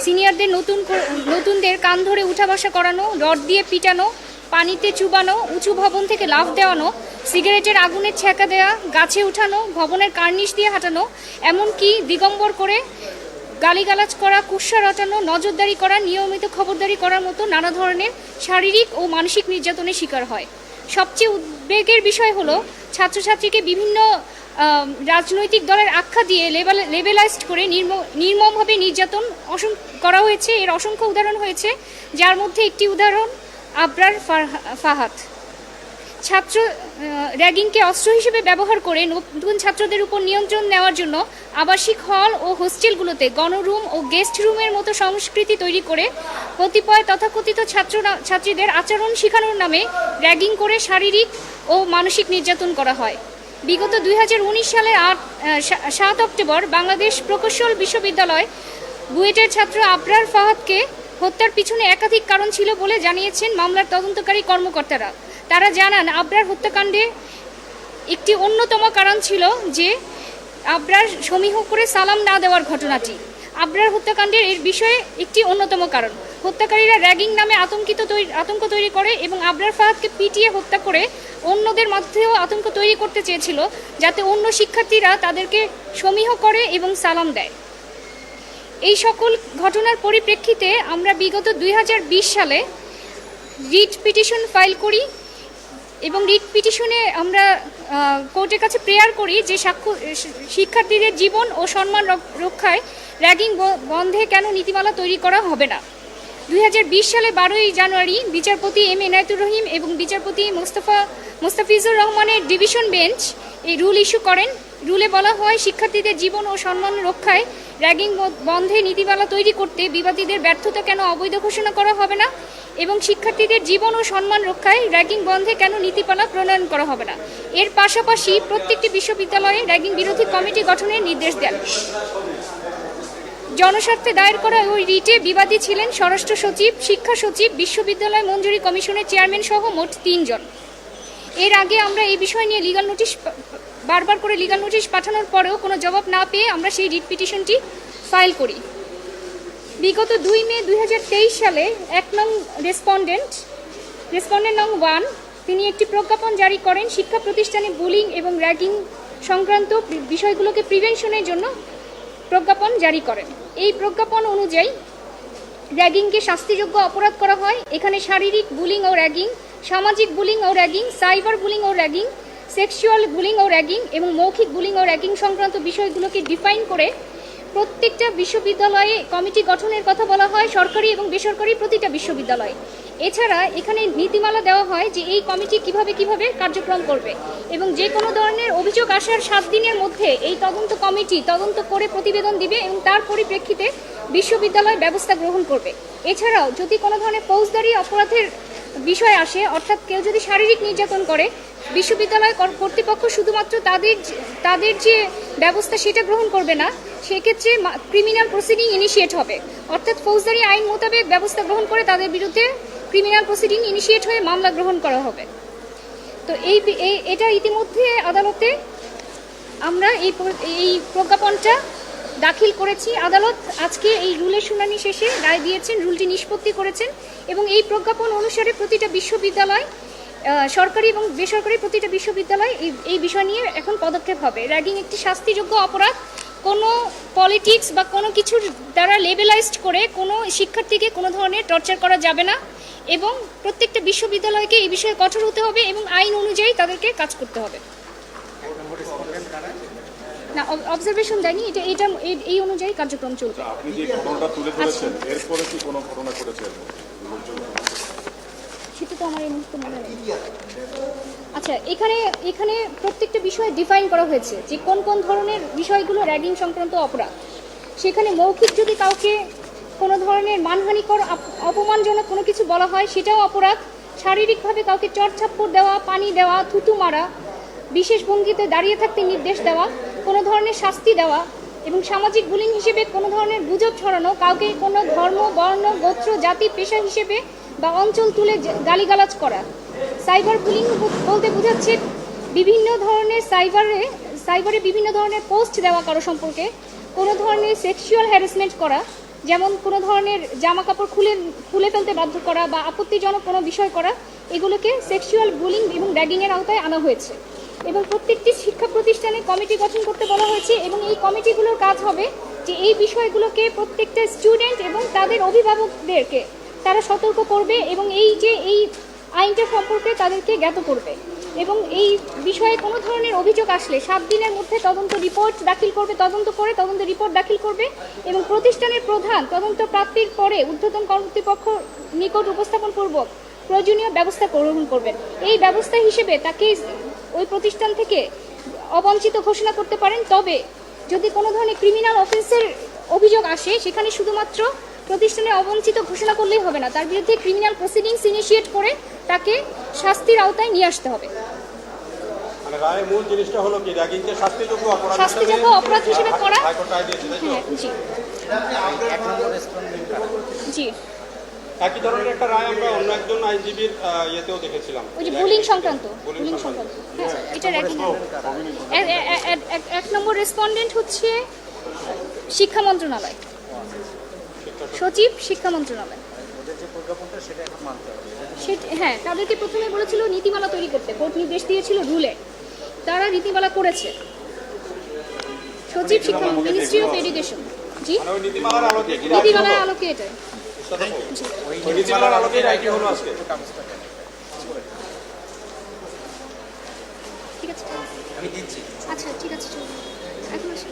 সিনিয়রদের নতুনদের কান ধরে উঠা বসা করানো, রড দিয়ে পিটানো, পানিতে চুবানো, উঁচু ভবন থেকে লাফ দেওয়ানো, সিগারেটের আগুনের ছ্যাঁকা দেওয়া, গাছে উঠানো, ভবনের কার্নিশ দিয়ে হাঁটানো, এমনকি দিগম্বর করে গালিগালাজ করা, কুৎসা রটানো, নজরদারি করা, নিয়মিত খবরদারি করার মতো নানা ধরনের শারীরিক ও মানসিক নির্যাতনের শিকার হয়। সবচেয়ে উদ্বেগের বিষয় হলো ছাত্রছাত্রীকে বিভিন্ন রাজনৈতিক দলের আখ্যা দিয়ে লেবেলাইজড করে নির্মমভাবে নির্যাতন করা হয়েছে। এর অসংখ্য উদাহরণ হয়েছে, যার মধ্যে একটি উদাহরণ আবরার ফাহাদ। ছাত্র র্যাগিংকে অস্ত্র হিসেবে ব্যবহার করে নতুন ছাত্রদের উপর নিয়ন্ত্রণ নেওয়ার জন্য আবাসিক হল ও হোস্টেলগুলোতে গণরুম ও গেস্ট রুমের মতো সংস্কৃতি তৈরি করে কতিপয় তথাকথিত ছাত্রীদের আচরণ শেখানোর নামে র্যাগিং করে শারীরিক ও মানসিক নির্যাতন করা হয়। বিগত 2019 সালের 7 অক্টোবর বাংলাদেশ প্রকৌশল বিশ্ববিদ্যালয় বুয়েটের ছাত্র আবরার ফাহাদকে হত্যার পিছনে একাধিক কারণ ছিল বলে জানিয়েছেন মামলার তদন্তকারী কর্মকর্তারা। তারা জানান, আবরার হত্যাকাণ্ডে একটি অন্যতম কারণ ছিল যে আবরার সমীহ করে সালাম না দেওয়ার ঘটনাটি। আবরার হত্যাকাণ্ডের এর বিষয়ে একটি অন্যতম কারণ। হত্যাকারীরা র্যাগিং নামে আতঙ্ক তৈরি করে এবং আবরার ফাহাদকে পিটিয়ে হত্যা করে অন্যদের মধ্যেও আতঙ্ক তৈরি করতে চেয়েছিল, যাতে অন্য শিক্ষার্থীরা তাদেরকে সমীহ করে এবং সালাম দেয়। এই সকল ঘটনার পরিপ্রেক্ষিতে আমরা বিগত 2020 সালে রিট পিটিশন ফাইল করি এবং রিট পিটিশনে আমরা কোর্টের কাছে প্রেয়ার করি যে শিক্ষার্থীদের জীবন ও সম্মান রক্ষায় র্যাগিং বন্ধে কেন নীতিমালা তৈরি করা হবে না। 2020 সালে 12 জানুয়ারি বিচারপতি এম এনায়েতুর রহিম এবং বিচারপতি মোস্তাফিজুর রহমানের ডিভিশন বেঞ্চ এই রুল ইস্যু করেন। রুলে বলা হয়, শিক্ষার্থীদের জীবন ও সম্মান রক্ষায় র্যাগিং বন্ধে নীতিমালা তৈরি করতে বিবাদীদের ব্যর্থতা কেন অবৈধ ঘোষণা করা হবে না এবং শিক্ষার্থীদের জীবন ও সম্মান রক্ষায় র্যাগিং বন্ধে কেন নীতিমালা প্রণয়ন করা হবে না। এর পাশাপাশি প্রত্যেকটি বিশ্ববিদ্যালয়ে র্যাগিং বিরোধী কমিটি গঠনের নির্দেশ দেন। জনস্বার্থে দায়ের করা ওই রিটে বিবাদী ছিলেন স্বরাষ্ট্র সচিব, শিক্ষা সচিব, বিশ্ববিদ্যালয় মঞ্জুরি কমিশনের চেয়ারম্যান সহ মোট 3 জন। এর আগে আমরা এই বিষয় নিয়ে বারবার করে লিগ্যাল নোটিশ পাঠানোর পরেও কোনো জবাব না পেয়ে আমরা সেই রিট পিটিশনটি ফাইল করি। বিগত 2 মে 2023 সালে 1 নং রেসপন্ডেন্ট নং 1 তিনি একটি প্রজ্ঞাপন জারি করেন শিক্ষা প্রতিষ্ঠানে বুলিং এবং র্যাগিং সংক্রান্ত বিষয়গুলোকে প্রিভেনশনের জন্য প্রজ্ঞাপন জারি করেন। এই প্রজ্ঞাপন অনুযায়ী র্যাগিংকে শাস্তিযোগ্য অপরাধ করা হয়। এখানে শারীরিক বুলিং ও র্যাগিং, সামাজিক বুলিং ও র্যাগিং, সাইবার বুলিং ও র্যাগিং, সেক্সুয়াল বুলিং ও র্যাগিং এবং মৌখিক বুলিং ও র্যাগিং সংক্রান্ত বিষয়গুলোকে ডিফাইন করে প্রত্যেকটা বিশ্ববিদ্যালয়ে কমিটি গঠনের কথা বলা হয়, সরকারি এবং বেসরকারি প্রতিটা বিশ্ববিদ্যালয়ে। এছাড়া এখানে নীতিমালা দেওয়া হয় যে এই কমিটি কিভাবে কার্যক্রম করবে এবং যে কোনো ধরনের অভিযোগ আসার 7 দিনের মধ্যে এই তদন্ত কমিটি তদন্ত করে প্রতিবেদন দিবে এবং তার পরিপ্রেক্ষিতে বিশ্ববিদ্যালয় ব্যবস্থা গ্রহণ করবে। এছাড়াও যদি কোনো ধরনের ফৌজদারি অপরাধের বিষয় আসে, অর্থাৎ কেউ যদি শারীরিক নির্যাতন করে, বিশ্ববিদ্যালয় কর্তৃপক্ষ শুধুমাত্র তাদের যে ব্যবস্থা সেটা গ্রহণ করবে না, সেক্ষেত্রে ক্রিমিনাল প্রসিডিং ইনিশিয়েট হবে, অর্থাৎ ফৌজদারি আইন মোতাবেক ব্যবস্থা গ্রহণ করে তাদের বিরুদ্ধে ক্রিমিনাল প্রসিডিং ইনিশিয়েট হয়ে মামলা গ্রহণ করা হবে। তো এটা ইতিমধ্যে আদালতে আমরা এই প্রজ্ঞাপনটা দাখিল করেছি। আদালত আজকে এই রুলের শুনানি শেষে রায় দিয়েছেন, রুলটি নিষ্পত্তি করেছেন এবং এই প্রজ্ঞাপন অনুসারে প্রতিটা বিশ্ববিদ্যালয়, সরকারি এবং বেসরকারি প্রতিটা বিশ্ববিদ্যালয় এই বিষয় নিয়ে এখন পদক্ষেপ হবে। র্যাগিং একটি শাস্তিযোগ্য অপরাধ। কোনো পলিটিক্স বা কোনো কিছুর দ্বারা লেবেলাইজড করে কোনো শিক্ষার্থীকে কোনো ধরনের টর্চার করা যাবে না এবং প্রত্যেকটা বিশ্ববিদ্যালয়কে এই বিষয়ে কঠোর হতে হবে এবং আইন অনুযায়ী তাদেরকে কাজ করতে হবে। না, অবজারভেশন দেয়নি, এটা এই অনুযায়ী কার্যক্রম চলবে। আপনি যে ঘটনাটা তুলে ধরেছেন এরপরে কি কোনো ঘটনা ঘটেছে? সেটা তো আমার এই মুহূর্তে মনে নেই। আচ্ছা, এখানে প্রত্যেকটা বিষয় ডিফাইন করা হয়েছে যে কোন ধরনের বিষয়গুলো র্যাগিং সংক্রান্ত অপরাধ। সেখানে মৌখিক যদি কাউকে কোনো ধরনের মানহানিকর অপমানজনক কোনো কিছু বলা হয় সেটাও অপরাধ। শারীরিকভাবে কাউকে চড়-থাপ্পড় দেওয়া, পানি দেওয়া, থুতু মারা, বিশেষ ভঙ্গিতে দাঁড়িয়ে থাকতে নির্দেশ দেওয়া, কোনো ধরনের শাস্তি দেওয়া এবং সামাজিক বুলিং হিসেবে কোনো ধরনের গুজব ছড়ানো, কাউকে কোনো ধর্ম, বর্ণ, গোত্র, জাতি, পেশা হিসেবে বা অঞ্চল তুলে গালিগালাজ করা। সাইবার বুলিং বলতে বোঝাচ্ছে বিভিন্ন ধরনের সাইবারে বিভিন্ন ধরনের পোস্ট দেওয়া কারো সম্পর্কে, কোনো ধরনের সেক্সুয়াল হ্যারাসমেন্ট করা, যেমন কোনো ধরনের জামা কাপড় খুলে ফেলতে বাধ্য করা বা আপত্তিজনক কোনো বিষয় করা, এগুলোকে সেক্সুয়াল বুলিং এবং র্যাগিংয়ের আওতায় আনা হয়েছে। এবং প্রত্যেকটি শিক্ষা প্রতিষ্ঠানে কমিটি গঠন করতে বলা হয়েছে এবং এই কমিটিগুলোর কাজ হবে যে এই বিষয়গুলোকে প্রত্যেকটা স্টুডেন্ট এবং তাদের অভিভাবকদেরকে তারা সতর্ক করবে এবং এই আইনটা সম্পর্কে তাদেরকে জ্ঞাত করবে এবং এই বিষয়ে কোনো ধরনের অভিযোগ আসলে 7 দিনের মধ্যে তদন্ত রিপোর্ট দাখিল করবে, তদন্ত রিপোর্ট দাখিল করবে এবং প্রতিষ্ঠানের প্রধান তদন্ত প্রাপ্তির পরে ঊর্ধ্বতন কর্তৃপক্ষ নিকট উপস্থাপন পূর্বক প্রয়োজনীয় ব্যবস্থা গ্রহণ করবেন। এই ব্যবস্থা হিসেবে তাকে ওই প্রতিষ্ঠান থেকে অবঞ্চিত ঘোষণা করতে পারেন। তবে যদি কোনো ধরনের ক্রিমিনাল অফেন্সের অভিযোগ আসে, সেখানে শুধুমাত্র প্রতিষ্ঠানে অবঞ্চিত ঘোষণা করলেই হবে না, তার বিরুদ্ধে ক্রিমিনাল প্রসিডিংস ইনিশিয়েট করে তাকে শাস্তির আওতায় নিয়ে আসতে হবে। মানে রায়ের মূল জিনিসটা হলো কি র্যাগিংকে শাস্তিযোগ্য অপরাধ হিসেবে করা। হাইকোর্ট রায় দিয়েছে, তাই তো? হ্যাঁ, জি জি। একই ধরনের একটা রায় আমরা অন্য একজন আইনজীবীর ইয়েতেও দেখেছিলাম, ওই যে বুলিং সংক্রান্ত। হ্যাঁ, এটা র্যাগিং। 1 নম্বর রেসপন্ডেন্ট হচ্ছে শিক্ষা মন্ত্রণালয়, সচিব শিক্ষা মন্ত্রণালয়। হ্যাঁ, তাদেরকে প্রথমে বলেছিল নীতিমালা তৈরি করতে, কোর্ট নির্দেশ দিয়েছিল রুলে, তারা নীতিমালা করেছে। সচিব শিক্ষা, মিনিস্ট্রি অফ এডুকেশন। জি, মানে ওই নীতিমালার আলোকে এটা ওই নীতিমালার আলোকে রায়টি হলো আজকে। ঠিক আছে, আচ্ছা ঠিক আছে, চলুন এখন আসুন।